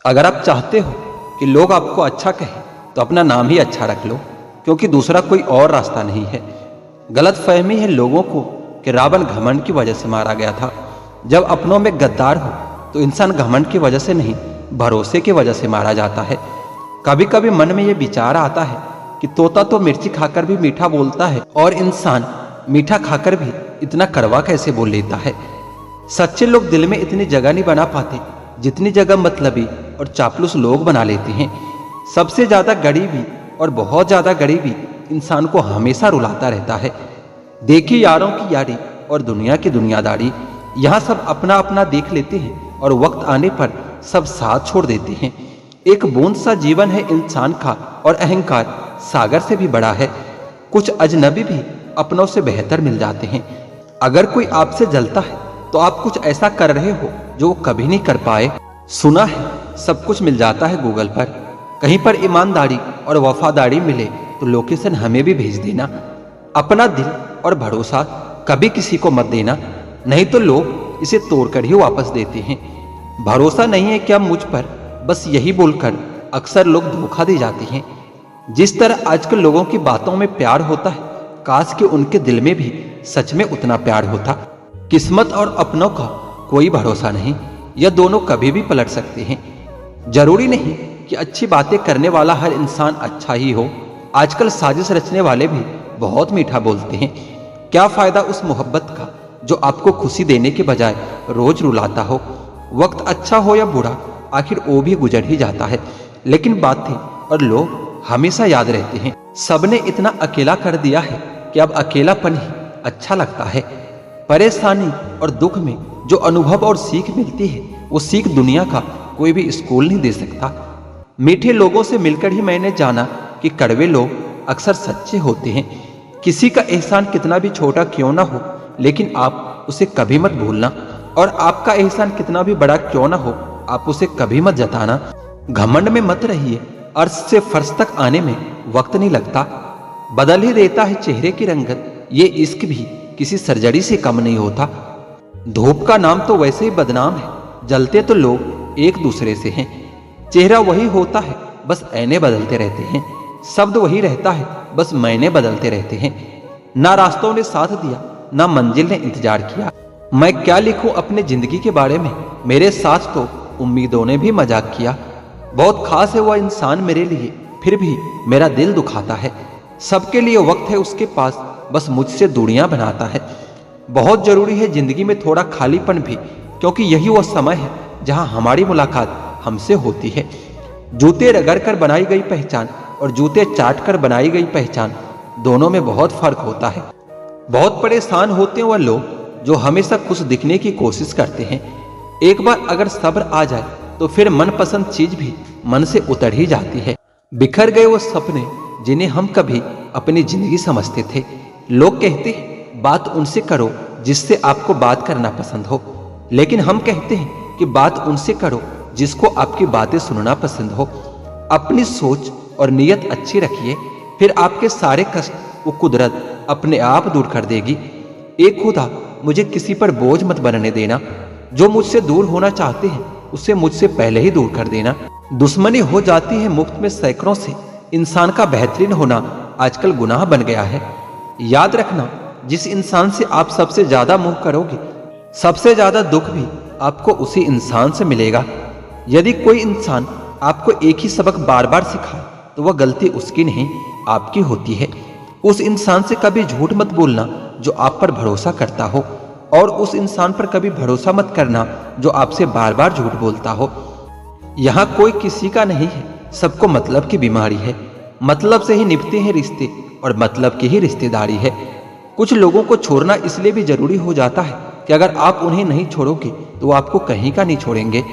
अगर आप चाहते हो कि लोग आपको अच्छा कहें तो अपना नाम ही अच्छा रख लो, क्योंकि दूसरा कोई और रास्ता नहीं है। गलत फहमी है लोगों को कि रावण घमंड की वजह से मारा गया था। जब अपनों में गद्दार हो तो इंसान घमंड की वजह से नहीं, भरोसे की वजह से मारा जाता है। कभी कभी मन में ये विचार आता है कि तोता तो मिर्ची खाकर भी मीठा बोलता है, और इंसान मीठा खाकर भी इतना कड़वा कैसे बोल लेता है। सच्चे लोग दिल में इतनी जगह नहीं बना पाते जितनी जगह मतलबी और चापलूस लोग बना लेते हैं। सबसे ज्यादा गरीबी और बहुत ज्यादा गरीबी इंसान को हमेशा रुलाता रहता है। देखिए यारों की यारी और दुनिया की दुनियादारी, यहाँ सब अपना अपना देख लेते हैं और वक्त आने पर सब साथ छोड़ देते हैं। एक बूंद सा जीवन है इंसान का, और अहंकार सागर से भी बड़ा है। कुछ अजनबी भी अपनों से बेहतर मिल जाते हैं। अगर कोई आपसे जलता है तो आप कुछ ऐसा कर रहे हो जो वो कभी नहीं कर पाए। सुना है सब कुछ मिल जाता है गूगल पर। कहीं पर ईमानदारी और वफादारी मिले तो लोकेशन हमें भी भेज देना। अपना दिल और भरोसा कभी किसी को मत देना, नहीं तो लोग इसे तोड़कर ही वापस देते हैं। भरोसा नहीं है क्या मुझ पर, बस यही बोलकर अक्सर लोग धोखा दे जाते हैं। जिस तरह आजकल लोगों की बातों में प्यार होता है, काश कि उनके दिल में भी सच में उतना प्यार होता। किस्मत और अपनों का कोई भरोसा नहीं, यह दोनों कभी भी पलट सकते हैं। जरूरी नहीं कि अच्छी बातें करने वाला हर इंसान अच्छा ही हो। आजकल साजिश रचने वाले भी बहुत मीठा बोलते हैं। क्या फायदा उस मोहब्बत का जो आपको खुशी देने के बजाय रोज रुलाता हो। वक्त अच्छा हो या बुरा, आखिर वो भी गुजर ही जाता है, लेकिन बातें और लोग हमेशा याद रहते हैं। सबने इतना अकेला कर दिया है कि अब अकेलापन ही अच्छा लगता है। परेशानी और दुख में जो अनुभव और सीख मिलती है, वो सीख दुनिया का कोई भी स्कूल नहीं दे सकता। मीठे लोगों से मिलकर ही मैंने जाना कि कड़वे लोग अक्सर सच्चे होते हैं। किसी का एहसान कितना भी छोटा क्यों ना हो, लेकिन आप उसे कभी मत भूलना, और आपका एहसान कितना भी बड़ा क्यों ना हो, आप उसे कभी मत जताना। घमंड में मत रहिए, अर्श से फर्श तक आने में वक्त नहीं लगता। बदल ही देता है चेहरे की रंगत, ये इश्क भी किसी सर्जरी से कम नहीं होता। धूप का नाम तो वैसे ही बदनाम है, जलते तो लोग एक दूसरे से हैं। चेहरा वही होता है, बस ऐने बदलते रहते हैं। शब्द वही रहता है, बस मैंने बदलते रहते हैं। ना रास्तों ने साथ दिया, ना मंजिल ने इंतजार किया। मैं क्या लिखूं अपने जिंदगी के बारे में, मेरे साथ तो उम्मीदों ने भी मजाक किया। बहुत खास है वह इंसान मेरे लिए, फिर भी मेरा दिल दुखाता है। सबके लिए वक्त है उसके पास, बस मुझसे दूरियां बनाता है। बहुत जरूरी है जिंदगी में थोड़ा खालीपन भी, क्योंकि यही वह समय है जहां हमारी मुलाकात हमसे होती है। जूते रगड़ कर बनाई गई पहचान और जूते चाट कर बनाई गई पहचान, दोनों में बहुत फर्क होता है। बहुत परेशान होते हैं वह लोग जो हमेशा खुश दिखने की कोशिश करते हैं। एक बार अगर सब्र आ जाए तो फिर मनपसंद चीज भी मन से उतर ही जाती है। बिखर गए वो सपने जिन्हें हम कभी अपनी जिंदगी समझते थे। लोग कहते हैं बात उनसे करो जिससे आपको बात करना पसंद हो, लेकिन हम कहते हैं कि बात उनसे करो जिसको आपकी बातें सुनना पसंद हो। अपनी सोच और नीयत अच्छी रखिए, फिर आपके सारे कष्ट वो कुदरत अपने आप दूर कर देगी। एक खुदा, मुझे किसी पर बोझ मत बनने देना। जो मुझसे दूर होना चाहते हैं उसे मुझसे पहले ही दूर कर देना। दुश्मनी हो जाती है मुफ्त में सैकड़ों से, इंसान का बेहतरीन होना आजकल गुनाह बन गया है। याद रखना, जिस इंसान से आप सबसे ज्यादा मुंह करोगे, सबसे ज्यादा दुख भी आपको उसी इंसान से मिलेगा। यदि कोई इंसान आपको एक ही सबक बार बार सिखाए तो वह गलती उसकी नहीं, आपकी होती है। उस इंसान से कभी झूठ मत बोलना जो आप पर भरोसा करता हो, और उस इंसान पर कभी भरोसा मत करना जो आपसे बार बार झूठ बोलता हो। यहाँ कोई किसी का नहीं है, सबको मतलब की बीमारी है। मतलब से ही निभते हैं रिश्ते, और मतलब की ही रिश्तेदारी है। कुछ लोगों को छोड़ना इसलिए भी जरूरी हो जाता है कि अगर आप उन्हें नहीं छोड़ोगे तो वो आपको कहीं का नहीं छोड़ेंगे।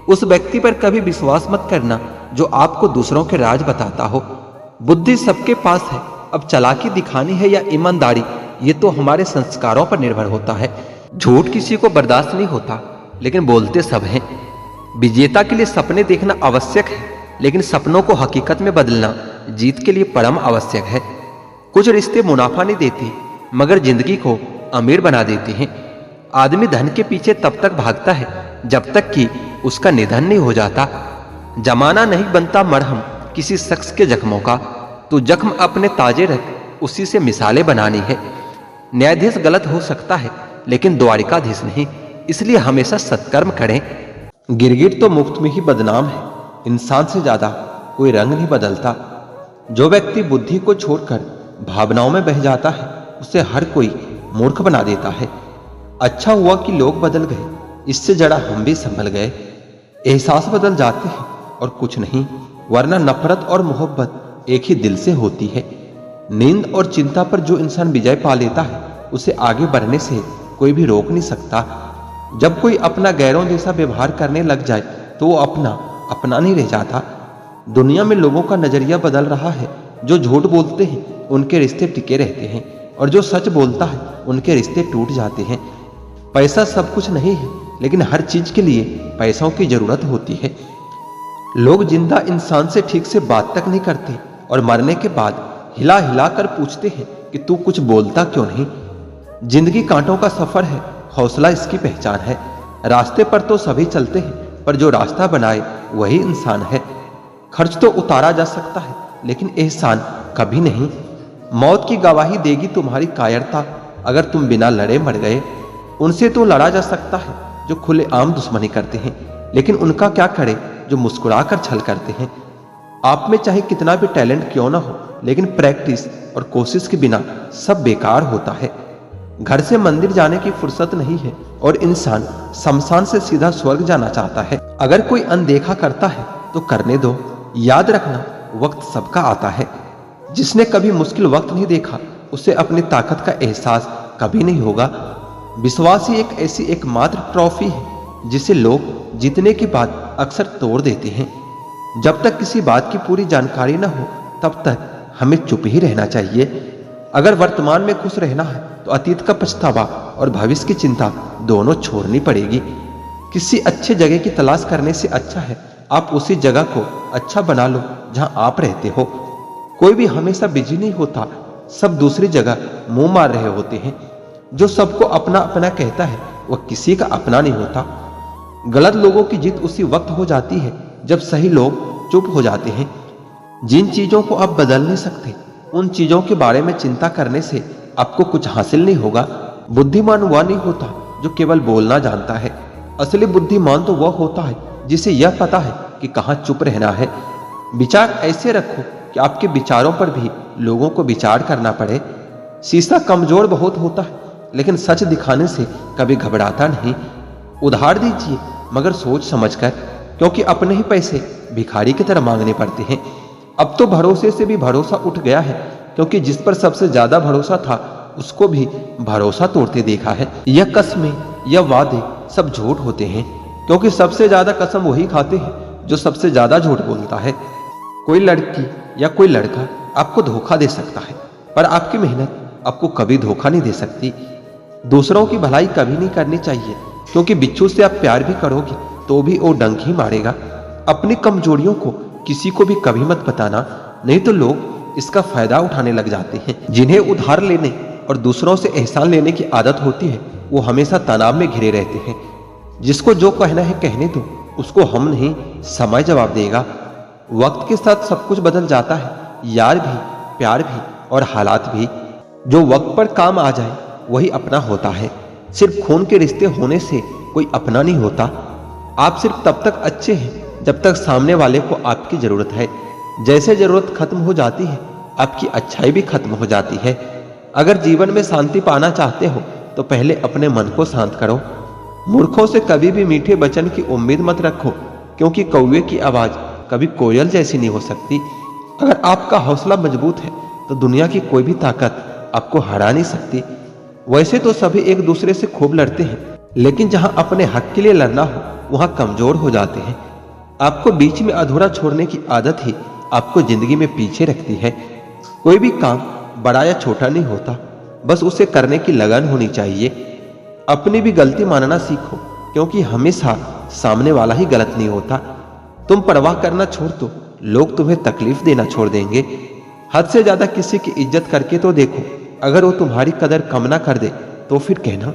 उस व्यक्ति पर कभी विश्वास मत करना जो आपको दूसरों के राज बताता हो। बुद्धि सबके पास है, अब चालाकी दिखानी है या ईमानदारी, ये तो हमारे संस्कारों पर निर्भर होता है। झूठ किसी को बर्दाश्त नहीं होता, लेकिन बोलते सब हैं। विजेता के लिए सपने देखना आवश्यक है, लेकिन सपनों को हकीकत में बदलना जीत के लिए परम आवश्यक है। कुछ रिश्ते मुनाफा नहीं देते, मगर जिंदगी को अमीर बना देते हैं। आदमी धन के पीछे तब तक भागता है जब तक कि उसका निधन नहीं हो जाता। जमाना नहीं बनता मरहम किसी शख्स के जख्मों का, तो जख्म अपने ताजे रख उसी से मिसालें बनानी है। न्यायाधीश गलत हो सकता है लेकिन द्वारिकाधीश नहीं, इसलिए हमेशा सत्कर्म करें। गिरगिट तो मुफ्त में ही बदनाम है, इंसान से ज्यादा कोई रंग नहीं बदलता। जो व्यक्ति बुद्धि को छोड़कर भावनाओं में बह जाता है उसे हर कोई मूर्ख बना देता है। अच्छा हुआ कि लोग बदल गए, इससे जरा हम भी संभल गए। एहसास बदल जाते हैं और कुछ नहीं, वरना नफरत और मोहब्बत एक ही दिल से होती है। नींद और चिंता पर जो इंसान विजय पा लेता है उसे आगे बढ़ने से कोई भी रोक नहीं सकता। जब कोई अपना गैरों जैसा व्यवहार करने लग जाए तो वो अपना नहीं रह जाता। दुनिया में लोगों का नजरिया बदल रहा है। जो झूठ बोलते हैं उनके रिश्ते टिके रहते हैं और जो सच बोलता है उनके रिश्ते टूट जाते हैं। पैसा सब कुछ नहीं है, लेकिन हर चीज के लिए पैसों की जरूरत होती है। लोग जिंदा इंसान से ठीक से बात तक नहीं करते और मरने के बाद हिला हिला कर पूछते हैं कि तू कुछ बोलता क्यों नहीं। जिंदगी कांटों का सफर है, हौसला इसकी पहचान है। रास्ते पर तो सभी चलते हैं, पर जो रास्ता बनाए वही इंसान है। खर्च तो उतारा जा सकता है लेकिन एहसान कभी नहीं। मौत की गवाही देगी तुम्हारी कायरता अगर तुम बिना लड़े मर गए। उनसे तो लड़ा जा सकता है जो खुलेआम दुश्मनी करते हैं, लेकिन उनका क्या करे जो मुस्कुराकर छल करते हैं। आप में चाहे कितना भी टैलेंट क्यों ना हो, लेकिन प्रैक्टिस और कोशिश के बिना सब बेकार होता है। घर से मंदिर जाने की फुर्सत नहीं है और इंसान शमशान से सीधा स्वर्ग जाना चाहता है। अगर कोई अनदेखा करता है तो करने दो। याद रखना, वक्त सबका आता है। जिसने कभी मुश्किल वक्त नहीं देखा उसे अपनी ताकत का एहसास कभी नहीं होगा। विश्वास ही एक ऐसी एकमात्र ट्रॉफी है जिसे लोग जीतने के बाद अक्सर तोड़ देते हैं। जब तक किसी बात की पूरी जानकारी न हो तब तक हमें चुप ही रहना चाहिए। अगर वर्तमान में खुश रहना है तो अतीत का पछतावा और भविष्य की चिंता दोनों छोड़नी पड़ेगी। किसी अच्छे जगह की तलाश करने से अच्छा है आप उसी जगह को अच्छा बना लो जहां आप रहते हो। कोई भी हमेशा बिजी नहीं होता, सब दूसरी जगह मुंह मार रहे होते हैं। जो सबको अपना अपना कहता है वह किसी का अपना नहीं होता। गलत लोगों की जीत उसी वक्त हो जाती है जब सही लोग चुप हो जाते हैं। जिन चीजों को आप बदल नहीं सकते उन चीजों के बारे में चिंता करने से आपको कुछ हासिल नहीं होगा। बुद्धिमान वह नहीं होता जो केवल बोलना जानता है। असली बुद्धिमान तो वह होता है जिसे यह पता है कि कहाँ चुप रहना है। विचार ऐसे रखो कि आपके विचारों पर भी लोगों को विचार करना पड़े। शीशा कमजोर बहुत होता है लेकिन सच दिखाने से कभी घबराता नहीं। उधार दीजिए मगर सोच समझकर, क्योंकि अपने ही पैसे भिखारी की तरह मांगने पड़ते हैं। अब तो भरोसे से भी भरोसा उठ गया है, क्योंकि जिस पर सबसे ज्यादा भरोसा था उसको भी भरोसा तोड़ते देखा है। यह कस्में, यह वादे सब झूठ होते हैं, क्योंकि सबसे ज्यादा कसम वही खाते हैं जो सबसे ज्यादा झूठ बोलता है। कोई लड़की या कोई लड़का आपको धोखा दे सकता है, पर आपकी मेहनत आपको कभी धोखा नहीं दे सकती। दूसरों की भलाई कभी नहीं करनी चाहिए, क्योंकि बिच्छू से आप प्यार भी करोगे तो भी वो डंक ही मारेगा। अपनी कमजोरियों को किसी को भी कभी मत बताना, नहीं तो लोग इसका फायदा उठाने लग जाते हैं। जिन्हें उधार लेने और दूसरों से एहसान लेने की आदत होती है वो हमेशा तनाव में घिरे रहते हैं। जिसको जो कहना है कहने दो, उसको हम नहीं समय जवाब देगा। वक्त के साथ सब कुछ बदल जाता है, यार भी, प्यार भी और हालात भी। जो वक्त पर काम आ जाए वही अपना होता है। सिर्फ खून के रिश्ते होने से कोई अपना नहीं होता। आप सिर्फ तब तक अच्छे हैं जब तक सामने वाले को आपकी जरूरत है। जैसे जरूरत खत्म हो जाती है आपकी अच्छाई भी खत्म हो जाती है। अगर जीवन में शांति पाना चाहते हो तो पहले अपने मन को शांत करो। मूर्खों से कभी भी मीठे वचन की उम्मीद मत रखो, क्योंकि कौवे की आवाज कभी कोयल जैसी नहीं हो सकती। अगर आपका हौसला मजबूत है तो दुनिया की कोई भी ताकत आपको हरा नहीं सकती। वैसे तो सभी एक दूसरे से खूब लड़ते हैं, लेकिन जहां अपने हक के लिए लड़ना हो वहां कमजोर हो जाते हैं। आपको बीच में अधूरा छोड़ने की आदत ही आपको जिंदगी में पीछे रखती है। कोई भी काम बड़ा या छोटा नहीं होता, बस उसे करने की लगन होनी चाहिए। अपनी भी गलती मानना सीखो, क्योंकि हमेशा सामने वाला ही गलत नहीं होता। तुम परवाह करना छोड़ दो, लोग तुम्हें तकलीफ देना छोड़ देंगे। हद से ज्यादा किसी की इज्जत करके तो देखो, अगर वो तुम्हारी कदर कम ना कर दे तो फिर कहना।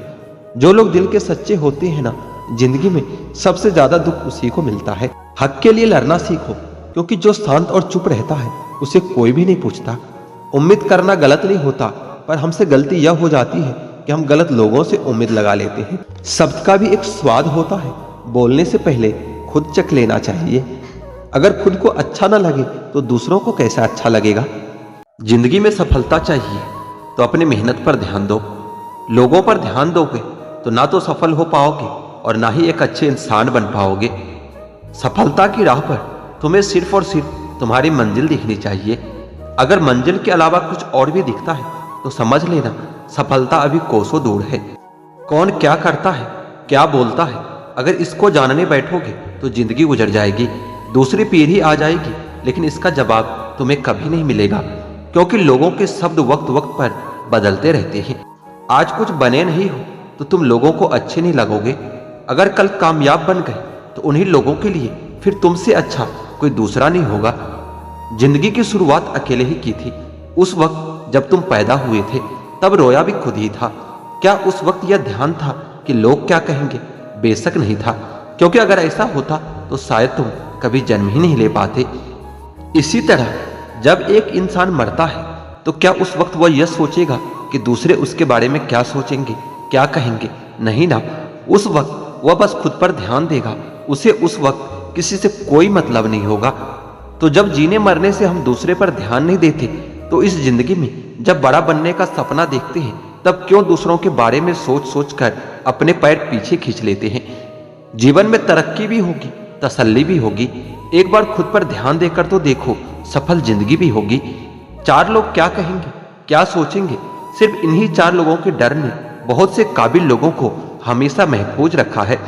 जो लोग दिल के सच्चे होते हैं ना, जिंदगी में सबसे ज्यादा दुख उसी को मिलता है। हक के लिए लड़ना सीखो, क्योंकि जो शांत और चुप रहता है उसे कोई भी नहीं पूछता। उम्मीद करना गलत नहीं होता, पर हमसे गलती यह हो जाती है कि हम गलत लोगों से उम्मीद लगा लेते हैं। शब्द का भी एक स्वाद होता है, बोलने से पहले खुद चख लेना चाहिए। अगर खुद को अच्छा ना लगे तो दूसरों को कैसा अच्छा लगेगा। जिंदगी में सफलता चाहिए तो अपनी मेहनत पर ध्यान दो। लोगों पर ध्यान दोगे तो ना तो सफल हो पाओगे और ना ही एक अच्छे इंसान बन पाओगे। सफलता की राह पर तुम्हें सिर्फ और सिर्फ तुम्हारी मंजिल दिखनी चाहिए। अगर मंजिल के अलावा कुछ और भी दिखता है तो समझ लेना सफलता अभी कोसों दूर है। कौन क्या करता है, क्या बोलता है, अगर इसको जानने बैठोगे तो जिंदगी गुजर जाएगी, दूसरी पीढ़ी आ जाएगी, लेकिन इसका जवाब तुम्हें कभी नहीं मिलेगा, क्योंकि लोगों के शब्द वक्त वक्त पर बदलते रहते हैं। आज कुछ बने नहीं हो तो तुम लोगों को अच्छे नहीं लगोगे। अगर कल कामयाब बन गए तो उन्हीं लोगों के लिए फिर तुमसे अच्छा कोई दूसरा नहीं होगा। जिंदगी की शुरुआत अकेले ही की थी। उस वक्त जब तुम पैदा हुए थे तब रोया भी खुद ही था। क्या उस वक्त यह ध्यान था कि लोग क्या कहेंगे? बेशक नहीं था, क्योंकि अगर ऐसा होता तो शायद तुम कभी जन्म ही नहीं ले पाते। इसी तरह जब एक इंसान मरता है तो क्या उस वक्त वह यह सोचेगा कि दूसरे उसके बारे में क्या सोचेंगे, क्या कहेंगे? नहीं ना। उस वक्त वह बस खुद पर ध्यान देगा। उसे उस वक्त किसी से कोई मतलब नहीं होगा। तो जब जीने मरने से हम दूसरे पर ध्यान नहीं देते तो इस जिंदगी में जब बड़ा बनने का सपना देखते हैं तब क्यों दूसरों के बारे में सोच सोच कर अपने पैर पीछे खींच लेते हैं। जीवन में तरक्की भी होगी, तसल्ली भी होगी। एक बार खुद पर ध्यान देकर तो देखो, सफल जिंदगी भी होगी। चार लोग क्या कहेंगे, क्या सोचेंगे, सिर्फ इन्हीं चार लोगों के डर ने बहुत से काबिल लोगों को हमेशा महफूज रखा है।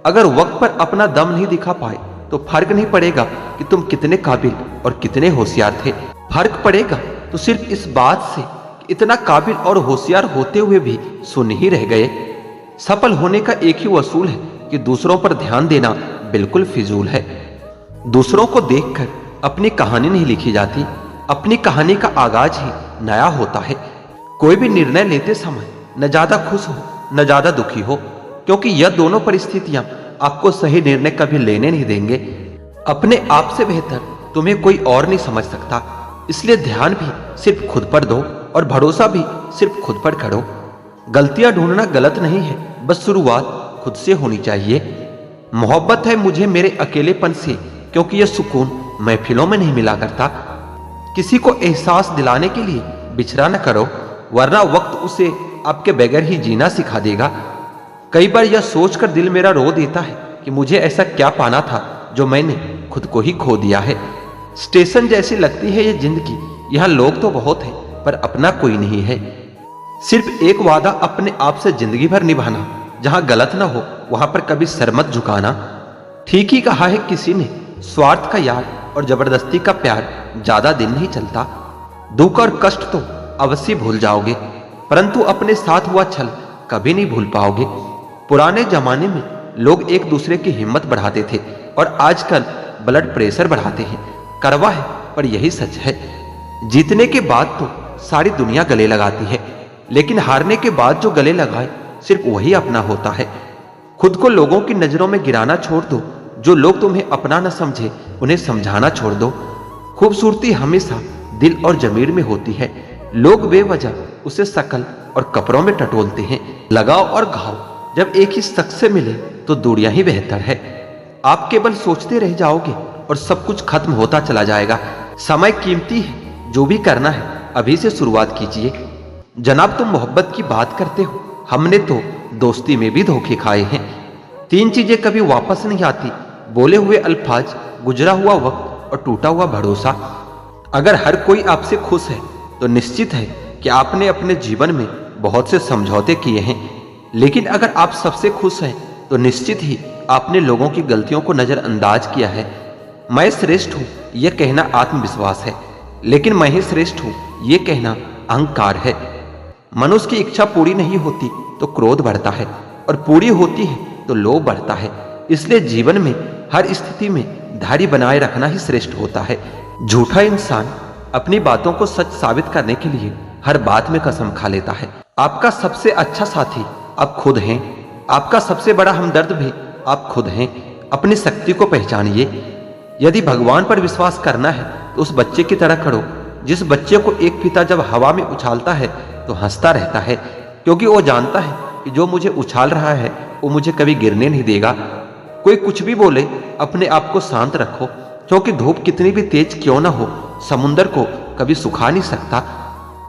अगर वक्त पर अपना दम नहीं दिखा पाए तो फर्क नहीं पड़ेगा कि तुम कितने काबिल और कितने होशियार थे। फर्क पड़ेगा तो सिर्फ इस बात से कि इतना काबिल और होशियार होते हुए भी शून्य ही रह गए। सफल होने का एक ही वसूल है कि दूसरों पर ध्यान देना बिल्कुल फिजूल है। दूसरों को देखकर अपनी कहानी नहीं लिखी जाती, अपनी कहानी का आगाज ही नया होता है। कोई भी निर्णय लेते समय न ज्यादा खुश हो न ज्यादा दुखी हो, क्योंकि यह दोनों परिस्थितियां आपको सही निर्णय कभी लेने नहीं देंगे। अपने आप से बेहतर तुम्हें कोई और नहीं समझ सकता, इसलिए ध्यान भी सिर्फ खुद पर दो और भरोसा भी सिर्फ खुद पर करो। गलतियां ढूंढना गलत नहीं है, बस शुरुआत खुद से होनी चाहिए। मोहब्बत है मुझे मेरे अकेलेपन से, क्योंकि यह सुकून महफिलों में नहीं मिला करता। किसी को एहसास दिलाने के लिए बिछड़ा न करो, वरना वक्त उसे आपके बगैर ही जीना सिखा देगा। कई बार यह सोचकर दिल मेरा रो देता है कि मुझे ऐसा क्या पाना था जो मैंने खुद को ही खो दिया है। स्टेशन जैसी लगती है ये जिंदगी, यहाँ लोग तो बहुत हैं पर अपना कोई नहीं है। सिर्फ एक वादा अपने आप से जिंदगी भर निभाना, जहां गलत ना हो वहां पर कभी सर मत झुकाना। ठीक ही कहा है किसी ने, स्वार्थ का यार और जबरदस्ती का प्यार ज्यादा दिन नहीं चलता। दुख और कष्ट तो अवश्य भूल जाओगे, परंतु अपने साथ हुआ छल कभी नहीं भूल पाओगे। पुराने जमाने में लोग एक दूसरे की हिम्मत बढ़ाते थे और आजकल ब्लड प्रेशर बढ़ाते हैं। कड़वा है पर यही सच है। जीतने के बाद तो सारी दुनिया गले लगाती है, लेकिन हारने के बाद जो गले लगाए सिर्फ वही अपना होता है। खुद को लोगों की नजरों में गिराना छोड़ दो। जो लोग तुम्हें अपना न समझे उन्हें समझाना छोड़ दो। खूबसूरती हमेशा दिल और जमीर में होती है। लोग बेवजह उसे शकल और कपड़ों में टटोलते हैं। लगाव और घाव जब एक ही शख्स से मिले तो दूरियां ही बेहतर है। आप केवल सोचते रह जाओगे और सब कुछ खत्म होता चला जाएगा। समय कीमती है, जो भी करना है अभी से शुरुआत कीजिए। जनाब, तुम मोहब्बत की बात करते हो, हमने तो दोस्ती में भी धोखे खाए हैं। 3 चीजें कभी वापस नहीं आती, बोले हुए अल्फाज, गुजरा हुआ वक्त और टूटा हुआ भरोसा। अगर हर कोई आपसे खुश है तो निश्चित है कि आपने अपने जीवन में बहुत से समझौते किए हैं। लेकिन अगर आप सबसे खुश हैं तो निश्चित ही आपने लोगों की गलतियों को नजरअंदाज किया है। मैं श्रेष्ठ हूं यह कहना आत्मविश्वास है, लेकिन मैं ही श्रेष्ठ हूं यह कहना अहंकार है। मनुष्य की इच्छा पूरी नहीं होती तो क्रोध बढ़ता है और पूरी होती है तो लोभ बढ़ता है। इसलिए जीवन में हर स्थिति में धैर्य बनाए रखना ही श्रेष्ठ होता है। झूठा इंसान अपनी बातों को सच साबित करने के लिए हर बात में कसम खा लेता है। आपका सबसे अच्छा साथी आप खुद हैं। आपका सबसे बड़ा हमदर्द भी आप खुद हैं। अपनी शक्ति को पहचानिए। यदि भगवान पर विश्वास करना है तो उस बच्चे की तरह करो जिस बच्चे को एक पिता जब हवा में उछालता है तो हंसता रहता है, क्योंकि वो जानता है कि जो मुझे उछाल रहा है वो मुझे कभी गिरने नहीं देगा। कोई कुछ भी बोले, अपने आप को शांत रखो, क्योंकि धूप कितनी भी तेज क्यों ना हो, समुंदर को कभी सुखा नहीं सकता।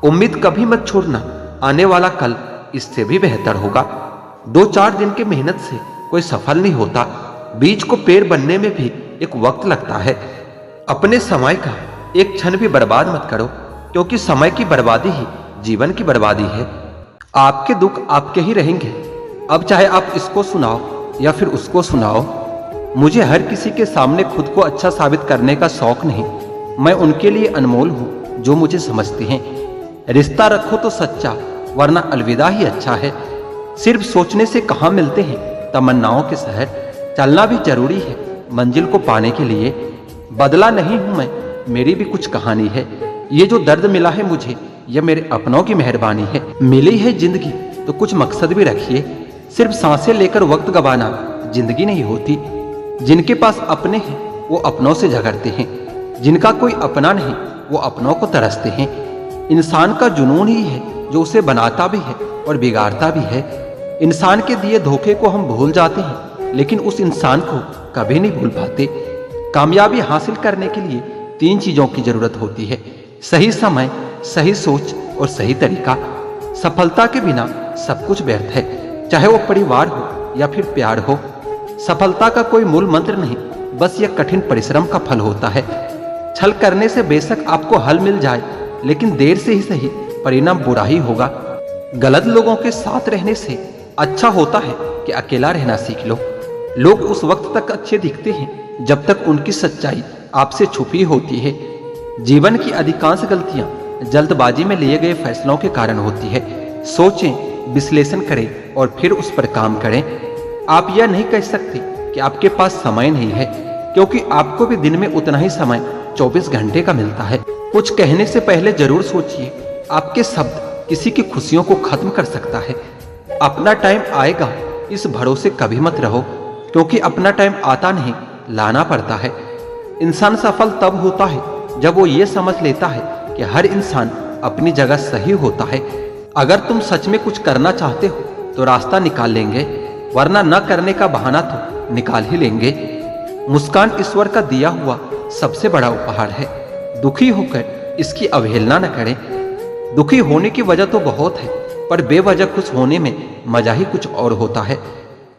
उम्मीद कभी मत छोड़ना, आने वाला कल इससे भी बेहतर होगा। 2-4 दिन की मेहनत से कोई सफल नहीं होता, बीज को पेड़ बनने में भी एक वक्त लगता है। अपने समय का एक क्षण भी बर्बाद मत करो, क्योंकि समय की बर्बादी ही जीवन की बर्बादी है। आपके दुख आपके ही रहेंगे, अब चाहे आप इसको सुनाओ या फिर उसको सुनाओ। मुझे हर किसी के सामने खुद को अच्छा साबित करने का शौक नहीं, मैं उनके लिए अनमोल हूं जो मुझे समझते हैं। रिश्ता रखो तो सच्चा, वरना अलविदा ही अच्छा है। सिर्फ सोचने से कहाँ मिलते हैं तमन्नाओं के शहर, चलना भी जरूरी है मंजिल को पाने के लिए। बदला नहीं हूं मैं, मेरी भी कुछ कहानी है। ये जो दर्द मिला है मुझे, यह मेरे अपनों की मेहरबानी है। मिली है जिंदगी तो कुछ मकसद भी रखिए, सिर्फ सांसें लेकर वक्त गवाना जिंदगी नहीं होती। जिनके पास अपने हैं वो अपनों से झगड़ते हैं, जिनका कोई अपना नहीं वो अपनों को तरसते हैं। इंसान का जुनून ही है जो उसे बनाता भी है और बिगाड़ता भी है। इंसान के दिए धोखे को हम भूल जाते हैं, लेकिन उस इंसान को कभी नहीं भूल पाते। कामयाबी हासिल करने के लिए 3 चीजों की जरूरत होती है: सही समय, सही सोच और सही तरीका। सफलता के बिना सब कुछ व्यर्थ है, चाहे वो परिवार हो या फिर प्यार हो। सफलता का कोई मूल मंत्र नहीं, बस यह कठिन परिश्रम का फल होता है। छल करने से बेशक आपको हल मिल जाए, लेकिन देर से ही सही परिणाम बुरा ही होगा। गलत लोगों के साथ रहने से अच्छा होता है कि अकेला रहना सीख लो। लोग उस वक्त तक अच्छे दिखते हैं जब तक उनकी सच्चाई आपसे छुपी होती है। जीवन की अधिकांश गलतियां जल्दबाजी में लिए गए फैसलों के कारण होती है। सोचें, विश्लेषण करें और फिर उस पर काम करें। आप यह नहीं कह सकते कि आपके पास समय नहीं है, क्योंकि आपको भी दिन में उतना ही समय 24 घंटे का मिलता है। कुछ कहने से पहले जरूर सोचिए, आपके शब्द किसी की खुशियों को खत्म कर सकता है। अपना टाइम आएगा इस भरोसे कभी मत रहो, क्योंकि अपना टाइम आता नहीं, लाना पड़ता है। इंसान सफल तब होता है जब वो ये समझ लेता है कि हर इंसान अपनी जगह सही होता है। अगर तुम सच में कुछ करना चाहते हो तो रास्ता निकाल लेंगे, वरना न करने का बहाना तो निकाल ही लेंगे। मुस्कान ईश्वर का दिया हुआ सबसे बड़ा उपहार है। दुखी होकर इसकी अवहेलना न करें। दुखी होने की वजह तो बहुत है, पर बेवजह खुश होने में मजा ही कुछ और होता है।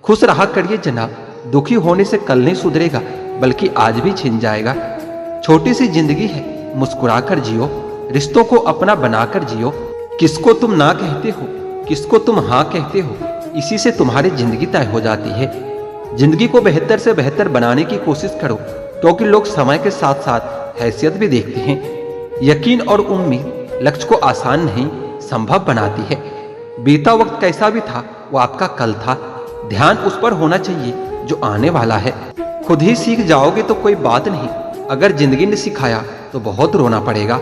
खुश रहा करिए जनाब, दुखी होने से कल नहीं सुधरेगा बल्कि आज भी छिन जाएगा। छोटी सी जिंदगी है, मुस्कुराकर जियो, रिश्तों को अपना बनाकर जियो। किसको तुम ना कहते हो, किसको तुम हाँ कहते हो, इसी से तुम्हारी जिंदगी तय हो जाती है। जिंदगी को बेहतर से बेहतर बनाने की कोशिश करो, क्योंकि लोग समय के साथ साथ हैसियत भी देखते हैं। यकीन और उम्मीद लक्ष्य को आसान नहीं, संभव बनाती है। बीता वक्त कैसा भी था वो आपका कल था। ध्यान उस पर होना चाहिए जो आने वाला है। खुद ही सीख जाओगे तो कोई बात नहीं, अगर जिंदगी ने सिखाया तो बहुत रोना पड़ेगा।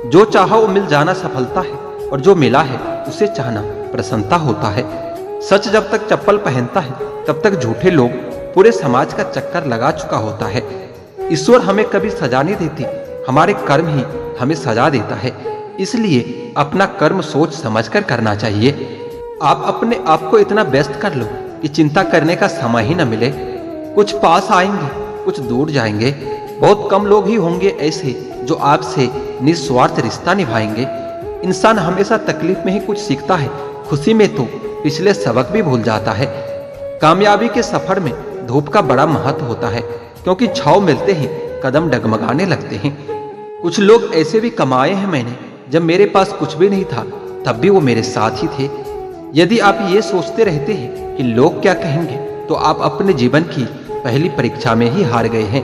जो चाहा वो मिल जाना सफलता है, और जो मिला है उसे चाहना प्रसन्नता होता है। सच जब तक चप्पल पहनता है तब तक झूठे लोग पूरे समाज का चक्कर लगा चुका होता है। ईश्वर हमें कभी सजा नहीं देती, हमारे कर्म ही हमें सजा देता है। इसलिए अपना कर्म सोच समझकर करना चाहिए। आप अपने आप को इतना व्यस्त कर लो कि चिंता करने का समय ही न मिले। कुछ पास आएंगे, कुछ दूर जाएंगे। बहुत कम लोग ही होंगे ऐसे जो आपसे निस्वार्थ रिश्ता निभाएंगे। इंसान हमेशा तकलीफ में ही कुछ सीखता है, खुशी में तो पिछले सबक भी भूल जाता है। कामयाबी के सफर में धूप का बड़ा महत्व होता है, क्योंकि छांव मिलते ही कदम डगमगाने लगते हैं। कुछ लोग ऐसे भी कमाए हैं मैंने, जब मेरे पास कुछ भी नहीं था तब भी वो मेरे साथ ही थे। यदि आप ये सोचते रहते हैं कि लोग क्या कहेंगे, तो आप अपने जीवन की पहली परीक्षा में ही हार गए हैं।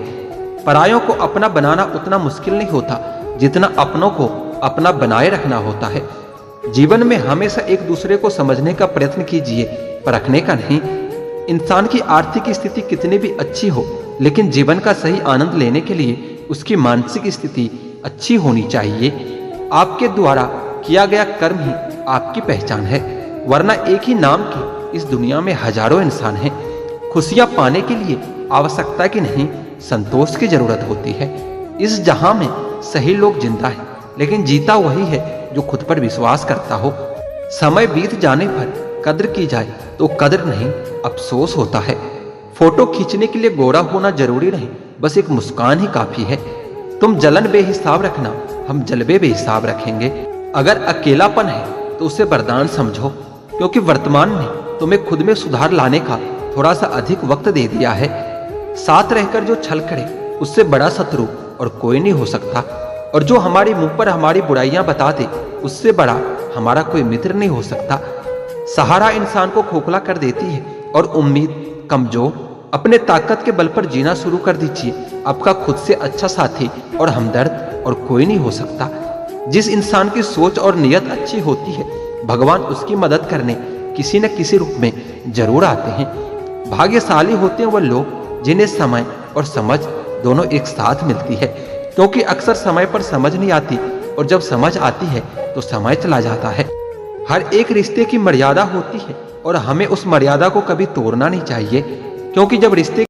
परायों को अपना बनाना उतना मुश्किल नहीं होता जितना अपनों को अपना बनाए रखना होता है। जीवन में हमेशा एक दूसरे को समझने का प्रयत्न कीजिए, परखने का नहीं। इंसान की आर्थिक स्थिति कितनी भी अच्छी हो, लेकिन जीवन का सही आनंद लेने के लिए उसकी मानसिक स्थिति अच्छी होनी चाहिए। आपके द्वारा किया गया कर्म ही आपकी पहचान है, वरना एक ही नाम के इस दुनिया में हजारों इंसान हैं। खुशियां पाने के लिए आवश्यकता की नहीं, संतोष की जरूरत होती है। इस जहां में सही लोग जिंदा है, लेकिन जीता वही है जो खुद पर विश्वास करता हो। समय बीत जाने पर कद्र की जाए तो कद्र नहीं, अफसोस होता है। फोटो खींचने के लिए गोरा होना जरूरी नहीं, बस एक मुस्कान ही काफी है। तुम जलन बेहिसाब रखना, हम जलवे बेहिसाब रखेंगे। अगर अकेलापन है तो उसे वरदान समझो, क्योंकि वर्तमान ने तुम्हें खुद में सुधार लाने का थोड़ा सा अधिक वक्त दे दिया है। साथ रहकर जो छल करे उससे बड़ा शत्रु और कोई नहीं हो सकता, और जो हमारे मुंह पर हमारी बुराइयां बता दे उससे बड़ा हमारा कोई मित्र नहीं हो सकता। सहारा इंसान को खोखला कर देती है और उम्मीद कमजोर। अपने ताकत के बल पर जीना शुरू कर दीजिए। आपका खुद से अच्छा साथी और हमदर्द और कोई नहीं हो सकता। जिस इंसान की सोच और नियत अच्छी होती है, भगवान उसकी मदद करने किसी न किसी रूप में जरूर आते हैं। भाग्यशाली होते हैं वह लोग जिन्हें समय और समझ दोनों एक साथ मिलती है, क्योंकि अक्सर समय पर समझ नहीं आती, और जब समझ आती है तो समय चला जाता है। हर एक रिश्ते की मर्यादा होती है और हमें उस मर्यादा को कभी तोड़ना नहीं चाहिए, क्योंकि जब रिश्ते